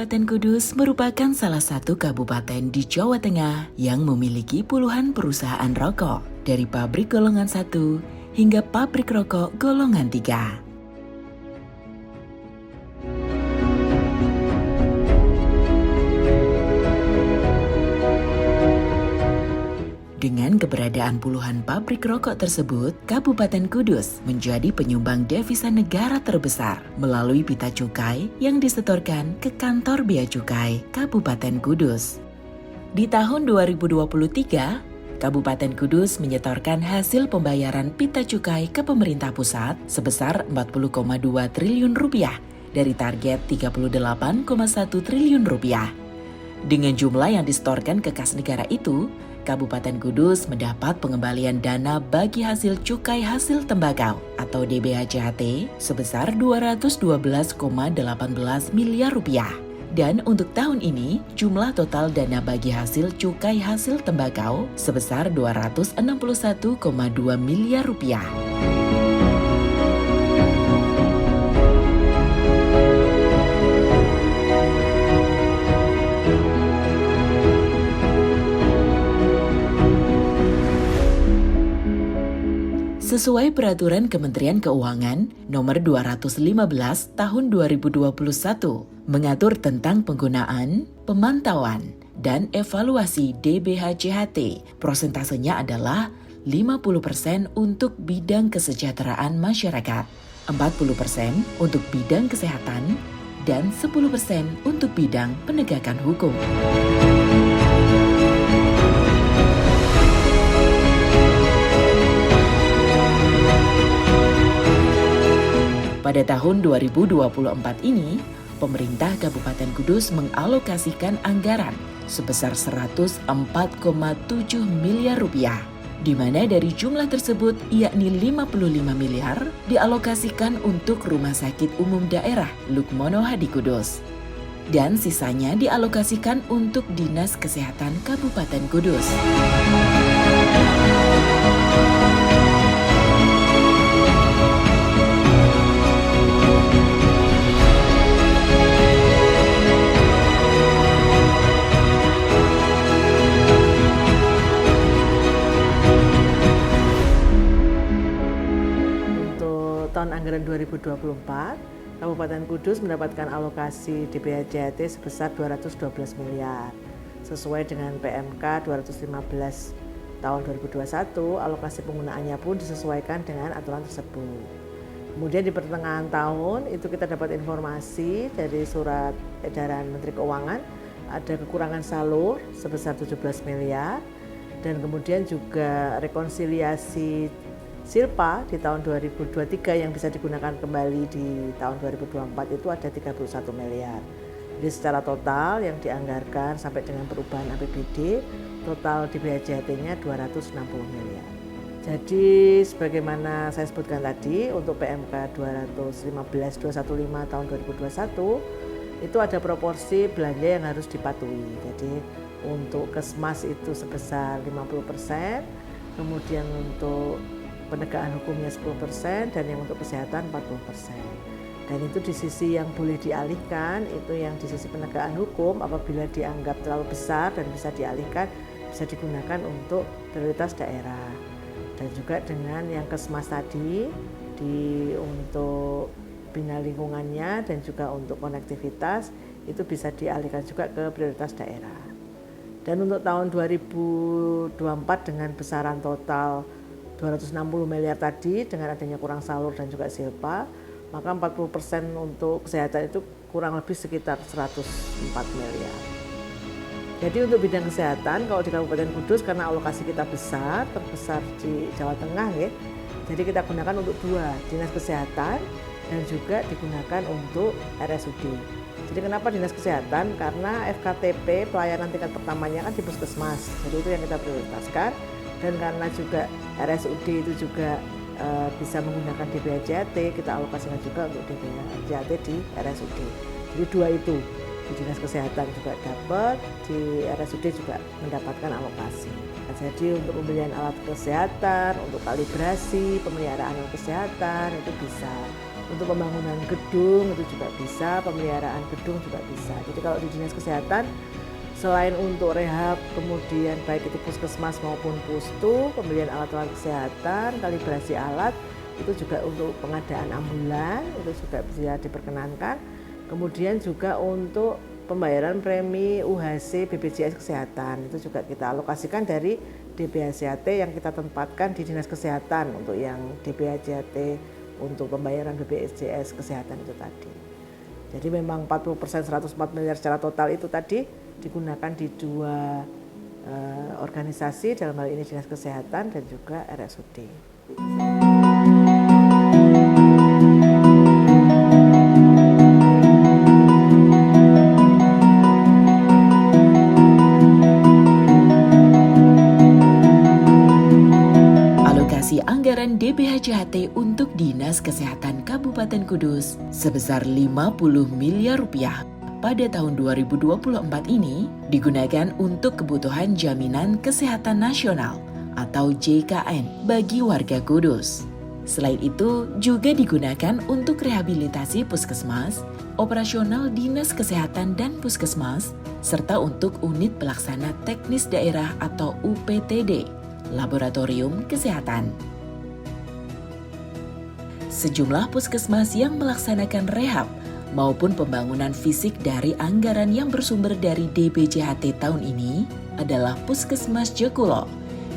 Kabupaten Kudus merupakan salah satu kabupaten di Jawa Tengah yang memiliki puluhan perusahaan rokok, dari pabrik golongan 1 hingga pabrik rokok golongan 3. Dengan keberadaan puluhan pabrik rokok tersebut, Kabupaten Kudus menjadi penyumbang devisa negara terbesar melalui pita cukai yang disetorkan ke kantor Bea Cukai Kabupaten Kudus. Di tahun 2023, Kabupaten Kudus menyetorkan hasil pembayaran pita cukai ke pemerintah pusat sebesar 40,2 triliun rupiah dari target 38,1 triliun rupiah. Dengan jumlah yang disetorkan ke kas negara itu, Kabupaten Kudus mendapat pengembalian dana bagi hasil cukai hasil tembakau atau DBHCHT sebesar 212,18 miliar rupiah. Dan untuk tahun ini, jumlah total dana bagi hasil cukai hasil tembakau sebesar 261,2 miliar rupiah. Sesuai Peraturan Kementerian Keuangan Nomor 215 Tahun 2021 mengatur tentang penggunaan, pemantauan, dan evaluasi DBHCHT, prosentasenya adalah 50% untuk bidang kesejahteraan masyarakat, 40% untuk bidang kesehatan, dan 10% untuk bidang penegakan hukum. Pada tahun 2024 ini, pemerintah Kabupaten Kudus mengalokasikan anggaran sebesar 104,7 miliar rupiah, di mana dari jumlah tersebut yakni 55 miliar dialokasikan untuk Rumah Sakit Umum Daerah Lukmono Hadi Kudus, dan sisanya dialokasikan untuk Dinas Kesehatan Kabupaten Kudus. Tahun anggaran 2024, Kabupaten Kudus mendapatkan alokasi DBHCHT sebesar 212 miliar. Sesuai dengan PMK 215 tahun 2021, alokasi penggunaannya pun disesuaikan dengan aturan tersebut. Kemudian di pertengahan tahun itu kita dapat informasi dari surat edaran Menteri Keuangan ada kekurangan salur sebesar 17 miliar, dan kemudian juga rekonsiliasi Silpa di tahun 2023 yang bisa digunakan kembali di tahun 2024 itu ada 31 miliar. Jadi secara total yang dianggarkan sampai dengan perubahan APBD, total DBHCHT-nya 260 miliar. Jadi sebagaimana saya sebutkan tadi, untuk PMK 215/215 tahun 2021 itu ada proporsi belanja yang harus dipatuhi. Jadi untuk Kesmas itu sebesar 50%, kemudian untuk penegakan hukumnya 10%, dan yang untuk kesehatan 40%. Dan itu di sisi yang boleh dialihkan, itu yang di sisi penegakan hukum apabila dianggap terlalu besar dan bisa dialihkan, bisa digunakan untuk prioritas daerah. Dan juga dengan yang Kesmas tadi, untuk bina lingkungannya dan juga untuk konektivitas, itu bisa dialihkan juga ke prioritas daerah. Dan untuk tahun 2024 dengan besaran total 260 miliar tadi dengan adanya kurang salur dan juga silpa, maka 40% untuk kesehatan itu kurang lebih sekitar 104 miliar. Jadi untuk bidang kesehatan kalau di Kabupaten Kudus karena alokasi kita besar, terbesar di Jawa Tengah ya. Jadi kita gunakan untuk 2, Dinas Kesehatan dan juga digunakan untuk RSUD. Jadi kenapa Dinas Kesehatan? Karena FKTP pelayanan tingkat pertamanya kan di Puskesmas. Jadi itu yang kita prioritaskan. Dan karena juga RSUD itu juga bisa menggunakan DBHCHT, kita alokasikan juga untuk DBHCHT di RSUD. Jadi 2 itu, di Dinas Kesehatan juga dapat, di RSUD juga mendapatkan alokasi. Nah, jadi untuk pembelian alat kesehatan, untuk kalibrasi, pemeliharaan alat kesehatan itu bisa. untuk pembangunan gedung itu juga bisa, pemeliharaan gedung juga bisa. Jadi kalau di Dinas Kesehatan selain untuk rehab, kemudian baik itu puskesmas maupun pustu, pembelian alat-alat kesehatan, kalibrasi alat, itu juga untuk pengadaan ambulan, itu juga bisa diperkenankan. Kemudian juga untuk pembayaran premi UHC BPJS Kesehatan, itu juga kita alokasikan dari DBHJAT yang kita tempatkan di Dinas Kesehatan untuk yang DBHJAT untuk pembayaran BPJS Kesehatan itu tadi. Jadi memang 40% 104 miliar secara total itu tadi digunakan di dua organisasi, dalam hal ini Dinas Kesehatan dan juga RSUD. Anggaran DBHJAT untuk Dinas Kesehatan Kabupaten Kudus sebesar 50 miliar rupiah pada tahun 2024 ini digunakan untuk kebutuhan Jaminan Kesehatan Nasional atau JKN bagi warga Kudus. Selain itu juga digunakan untuk rehabilitasi puskesmas, operasional Dinas Kesehatan dan Puskesmas, serta untuk unit pelaksana teknis daerah atau UPTD, Laboratorium Kesehatan. Sejumlah puskesmas yang melaksanakan rehab maupun pembangunan fisik dari anggaran yang bersumber dari DBJHT tahun ini adalah Puskesmas Jekulo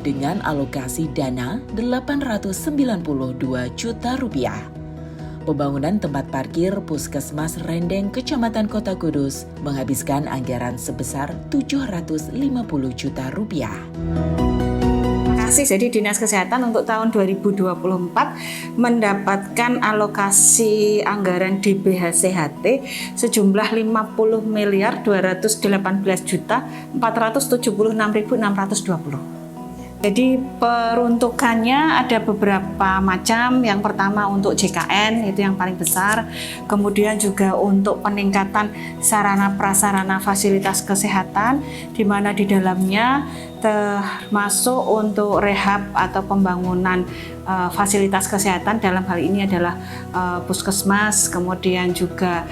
dengan alokasi dana 892 juta rupiah. Pembangunan tempat parkir Puskesmas Rendeng Kecamatan Kota Kudus menghabiskan anggaran sebesar 750 juta rupiah. Jadi Dinas Kesehatan untuk tahun 2024 mendapatkan alokasi anggaran DBHCHT sejumlah 50 miliar 218 juta 476.620. Jadi peruntukannya ada beberapa macam. Yang pertama untuk JKN, itu yang paling besar. Kemudian juga untuk peningkatan sarana prasarana fasilitas kesehatan, di mana di dalamnya termasuk untuk rehab atau pembangunan fasilitas kesehatan, dalam hal ini adalah puskesmas, kemudian juga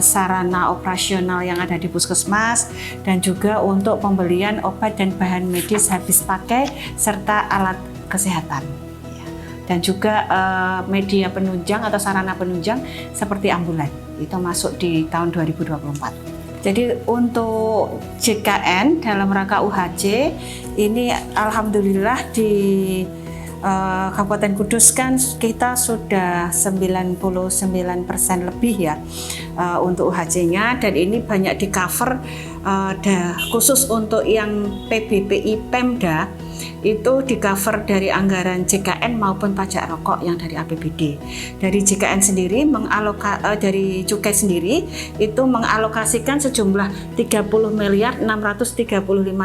sarana operasional yang ada di puskesmas, dan juga untuk pembelian obat dan bahan medis habis pakai serta alat kesehatan. Dan juga media penunjang atau sarana penunjang seperti ambulan, itu masuk di tahun 2024. Jadi untuk JKN dalam rangka UHC ini alhamdulillah di Kabupaten Kudus kan kita sudah 99% lebih ya untuk UHC-nya, dan ini banyak di cover khusus untuk yang PBPI Pemda itu di cover dari anggaran JKN maupun pajak rokok yang dari APBD. Dari JKN sendiri dari cukai sendiri itu mengalokasikan sejumlah 30 miliar 635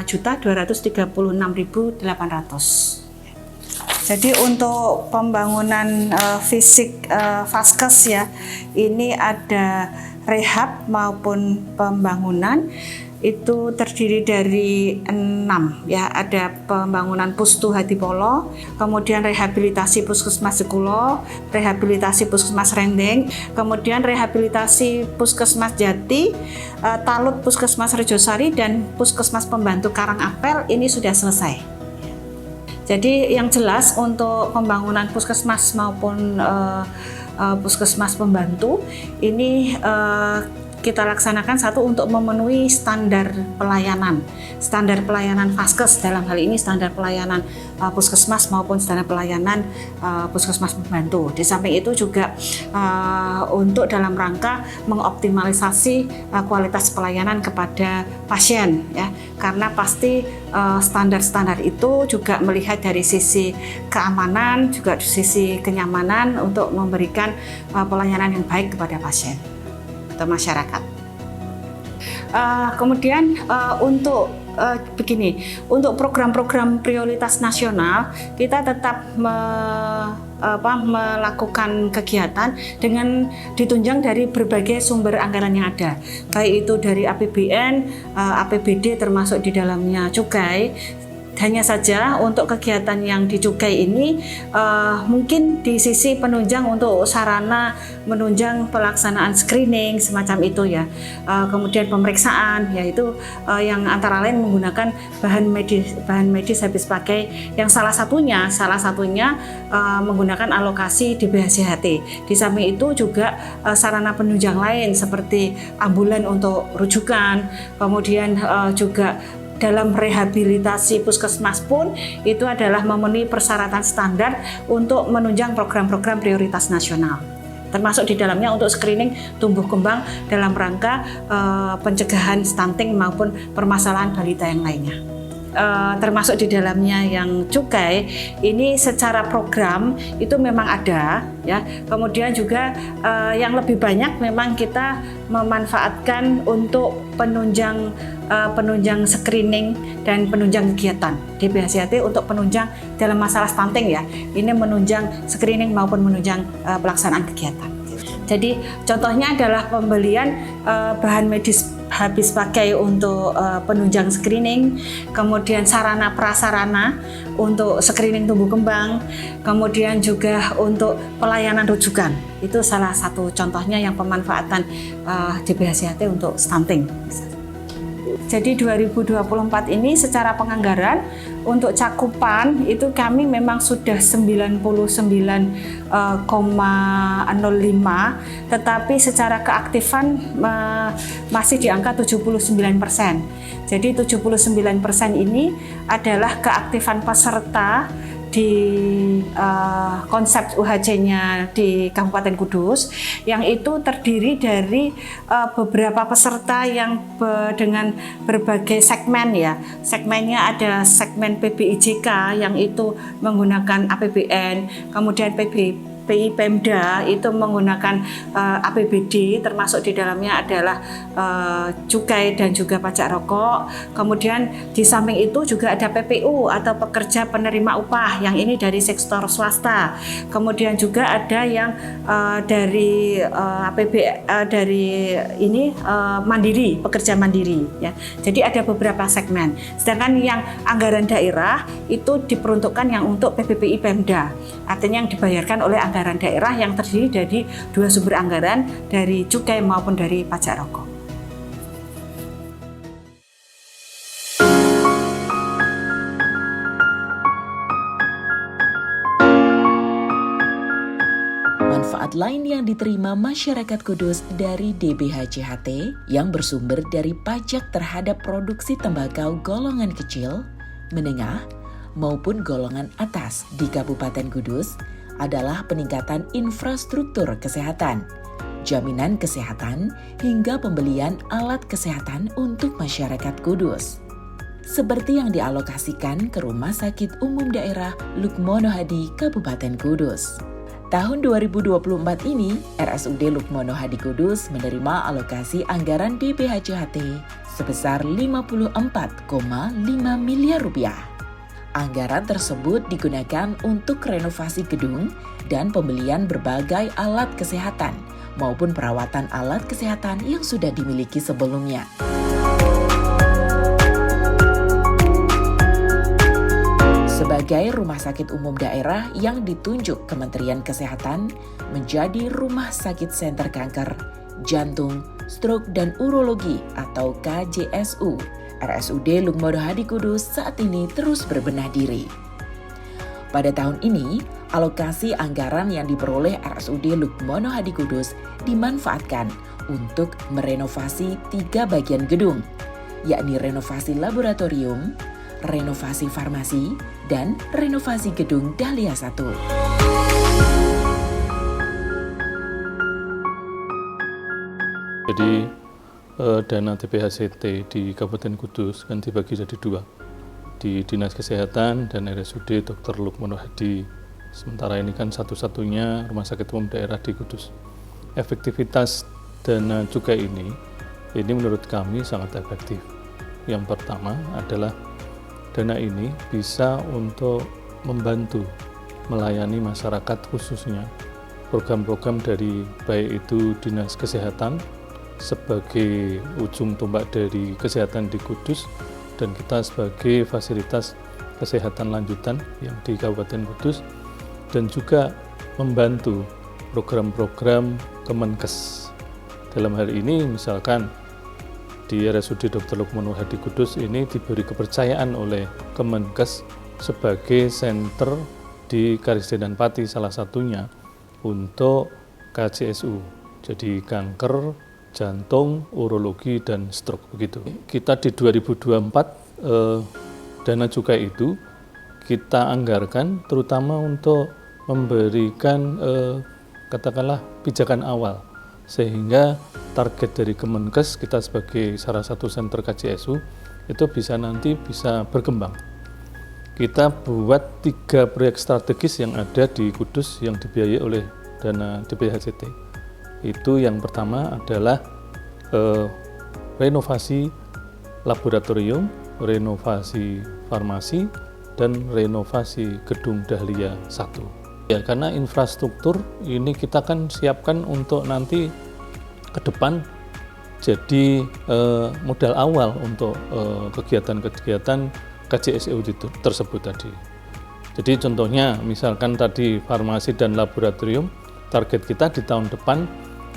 juta 236.800. Jadi untuk pembangunan fisik Vaskes ya, ini ada rehab maupun pembangunan itu terdiri dari 6 ya, ada pembangunan Pustu Hadipolo, kemudian rehabilitasi Puskesmas Jekulo, rehabilitasi Puskesmas Rendeng, kemudian rehabilitasi Puskesmas Jati, Talut Puskesmas Rejosari, dan Puskesmas Pembantu Karangapel ini sudah selesai. Jadi yang jelas untuk pembangunan puskesmas maupun puskesmas pembantu ini kita laksanakan satu untuk memenuhi standar pelayanan Vaskes, dalam hal ini standar pelayanan puskesmas maupun standar pelayanan puskesmas pembantu. Di samping itu juga untuk dalam rangka mengoptimalisasi kualitas pelayanan kepada pasien ya, karena pasti standar-standar itu juga melihat dari sisi keamanan, juga dari sisi kenyamanan untuk memberikan pelayanan yang baik kepada pasien atau masyarakat. Kemudian untuk untuk program-program prioritas nasional kita tetap melakukan kegiatan dengan ditunjang dari berbagai sumber anggaran yang ada, baik itu dari APBN, APBD termasuk di dalamnya cukai, Hanya saja untuk kegiatan yang di Cukai ini mungkin di sisi penunjang untuk sarana menunjang pelaksanaan screening semacam itu ya. Kemudian pemeriksaan yaitu yang antara lain menggunakan bahan medis habis pakai yang salah satunya menggunakan alokasi DBHCHT. Di samping itu juga sarana penunjang lain seperti ambulan untuk rujukan, kemudian juga dalam rehabilitasi puskesmas pun itu adalah memenuhi persyaratan standar untuk menunjang program-program prioritas nasional. Termasuk di dalamnya untuk screening tumbuh kembang dalam rangka pencegahan stunting maupun permasalahan balita yang lainnya. Termasuk di dalamnya yang Cukai ini secara program itu memang ada ya. Kemudian juga yang lebih banyak memang kita memanfaatkan untuk penunjang screening dan penunjang kegiatan DBHCHT untuk penunjang dalam masalah stunting ya. Ini menunjang screening maupun menunjang pelaksanaan kegiatan. Jadi contohnya adalah pembelian bahan medis habis pakai untuk penunjang screening, kemudian sarana prasarana untuk screening tumbuh kembang, kemudian juga untuk pelayanan rujukan. Itu salah satu contohnya yang pemanfaatan DBHCHT untuk stunting. Jadi 2024 ini secara penganggaran untuk cakupan itu kami memang sudah 99,05, tetapi secara keaktifan masih di angka 79%. Jadi 79% ini adalah keaktifan peserta di konsep UHC-nya di Kabupaten Kudus, yang itu terdiri dari beberapa peserta yang dengan berbagai segmen ya. Segmennya ada segmen PBIJK yang itu menggunakan APBN, kemudian PI Pemda itu menggunakan APBD, termasuk di dalamnya adalah cukai dan juga pajak rokok. Kemudian di samping itu juga ada PPU atau pekerja penerima upah, yang ini dari sektor swasta. Kemudian juga ada yang dari mandiri, pekerja mandiri ya. Jadi ada beberapa segmen. Sedangkan yang anggaran daerah itu diperuntukkan yang untuk PBPI Pemda. Artinya yang dibayarkan oleh anggaran daerah yang terdiri dari dua sumber anggaran, dari cukai maupun dari pajak rokok. Manfaat lain yang diterima masyarakat Kudus dari DBHCHT yang bersumber dari pajak terhadap produksi tembakau golongan kecil, menengah, maupun golongan atas di Kabupaten Kudus adalah peningkatan infrastruktur kesehatan, jaminan kesehatan, hingga pembelian alat kesehatan untuk masyarakat Kudus. Seperti yang dialokasikan ke Rumah Sakit Umum Daerah Lukmono Hadi Kabupaten Kudus. Tahun 2024 ini, RSUD Lukmono Hadi Kudus menerima alokasi anggaran DBHCHT sebesar 54,5 miliar rupiah. Anggaran tersebut digunakan untuk renovasi gedung dan pembelian berbagai alat kesehatan maupun perawatan alat kesehatan yang sudah dimiliki sebelumnya. Sebagai rumah sakit umum daerah yang ditunjuk Kementerian Kesehatan menjadi Rumah Sakit Senter Kanker, Jantung, Stroke, dan Urologi atau KJSU, RSUD Lukmono Hadi Kudus saat ini terus berbenah diri. Pada tahun ini, alokasi anggaran yang diperoleh RSUD Lukmono Hadi Kudus dimanfaatkan untuk merenovasi 3 bagian gedung, yakni renovasi laboratorium, renovasi farmasi, dan renovasi gedung Dahlia 1. Jadi dana DBHCT di Kabupaten Kudus kan dibagi jadi 2, di Dinas Kesehatan dan RSUD Dr. Lukmono Hadi. Sementara ini kan satu-satunya rumah sakit umum daerah di Kudus. Efektivitas dana cukai ini menurut kami sangat efektif. Yang pertama adalah dana ini bisa untuk membantu melayani masyarakat, khususnya program-program dari baik itu Dinas Kesehatan sebagai ujung tombak dari kesehatan di Kudus, dan kita sebagai fasilitas kesehatan lanjutan yang di Kabupaten Kudus, dan juga membantu program-program Kemenkes. Dalam hal ini misalkan di RSUD Dr. Lukmono Hadi Kudus ini diberi kepercayaan oleh Kemenkes sebagai senter di Karisdenan Pati salah satunya untuk KJSU, jadi kanker, jantung, urologi, dan stroke begitu. Kita di 2024 dana cukai itu kita anggarkan terutama untuk memberikan katakanlah pijakan awal, sehingga target dari Kemenkes kita sebagai salah satu senter KJSU itu nanti bisa berkembang. Kita buat 3 proyek strategis yang ada di Kudus yang dibiayai oleh dana DPHCT. Itu yang pertama adalah renovasi laboratorium, renovasi farmasi, dan renovasi gedung Dahlia 1. Ya, karena infrastruktur ini kita kan siapkan untuk nanti ke depan jadi modal awal untuk kegiatan-kegiatan KJSU tersebut tadi. Jadi contohnya misalkan tadi farmasi dan laboratorium, target kita di tahun depan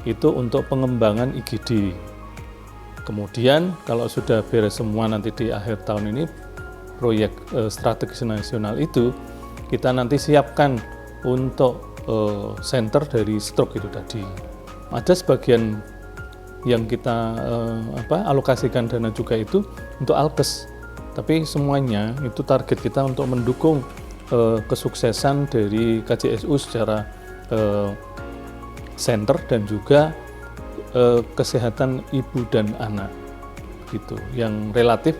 itu untuk pengembangan IGD. Kemudian kalau sudah beres semua nanti di akhir tahun ini, proyek strategis nasional itu kita nanti siapkan untuk center dari stroke itu tadi. Ada sebagian yang kita alokasikan dana juga itu untuk alkes, tapi semuanya itu target kita untuk mendukung kesuksesan dari KJSU secara center dan juga kesehatan ibu dan anak gitu, yang relatif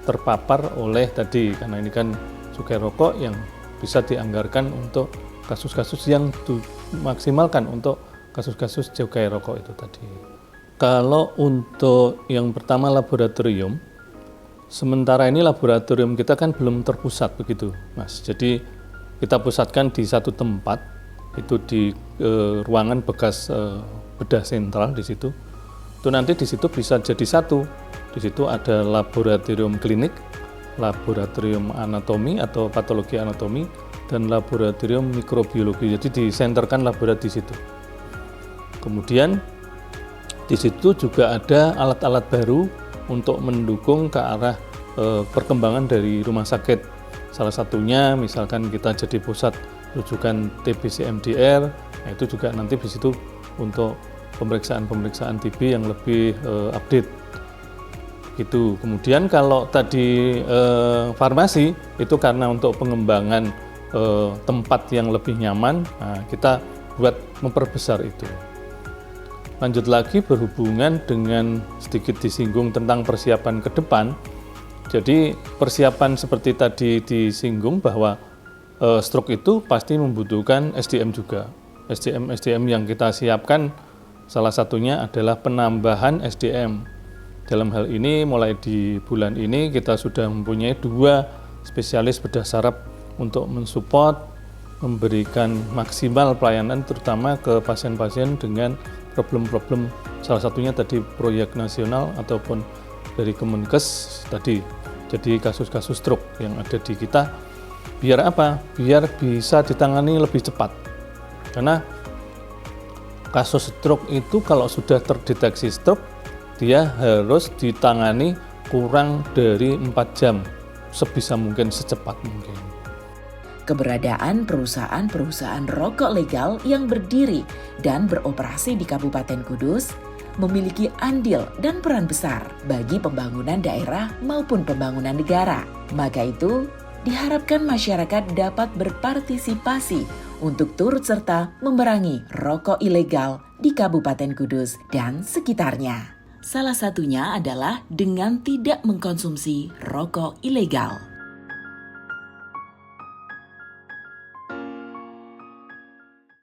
terpapar oleh tadi, karena ini kan cukai rokok yang bisa dianggarkan untuk kasus-kasus yang dimaksimalkan untuk kasus-kasus cukai rokok itu tadi. Kalau untuk yang pertama laboratorium, sementara ini laboratorium kita kan belum terpusat begitu, Mas. Jadi kita pusatkan di satu tempat, itu di ruangan bekas bedah sentral di situ. Itu nanti di situ bisa jadi satu. Di situ ada laboratorium klinik, laboratorium anatomi atau patologi anatomi, dan laboratorium mikrobiologi. Jadi disenterkan laboratorium di situ. Kemudian di situ juga ada alat-alat baru untuk mendukung ke arah perkembangan dari rumah sakit. Salah satunya misalkan kita jadi pusat rujukan TBC MDR, nah itu juga nanti di situ untuk pemeriksaan TB yang lebih update. Gitu. Kemudian kalau tadi farmasi itu karena untuk pengembangan tempat yang lebih nyaman, nah kita buat memperbesar itu. Lanjut lagi berhubungan dengan sedikit disinggung tentang persiapan ke depan. Jadi persiapan seperti tadi disinggung bahwa stroke itu pasti membutuhkan SDM juga. SDM yang kita siapkan salah satunya adalah penambahan SDM. Dalam hal ini mulai di bulan ini kita sudah mempunyai 2 spesialis bedah saraf untuk mensupport, memberikan maksimal pelayanan terutama ke pasien-pasien dengan problem-problem, salah satunya tadi proyek nasional ataupun dari Kemenkes tadi. Jadi kasus-kasus stroke yang ada di kita, biar apa? Biar bisa ditangani lebih cepat. Karena kasus stroke itu kalau sudah terdeteksi stroke, dia harus ditangani kurang dari 4 jam, sebisa mungkin, secepat mungkin. Keberadaan perusahaan-perusahaan rokok legal yang berdiri dan beroperasi di Kabupaten Kudus memiliki andil dan peran besar bagi pembangunan daerah maupun pembangunan negara. Maka itu, diharapkan masyarakat dapat berpartisipasi untuk turut serta memerangi rokok ilegal di Kabupaten Kudus dan sekitarnya. Salah satunya adalah dengan tidak mengkonsumsi rokok ilegal.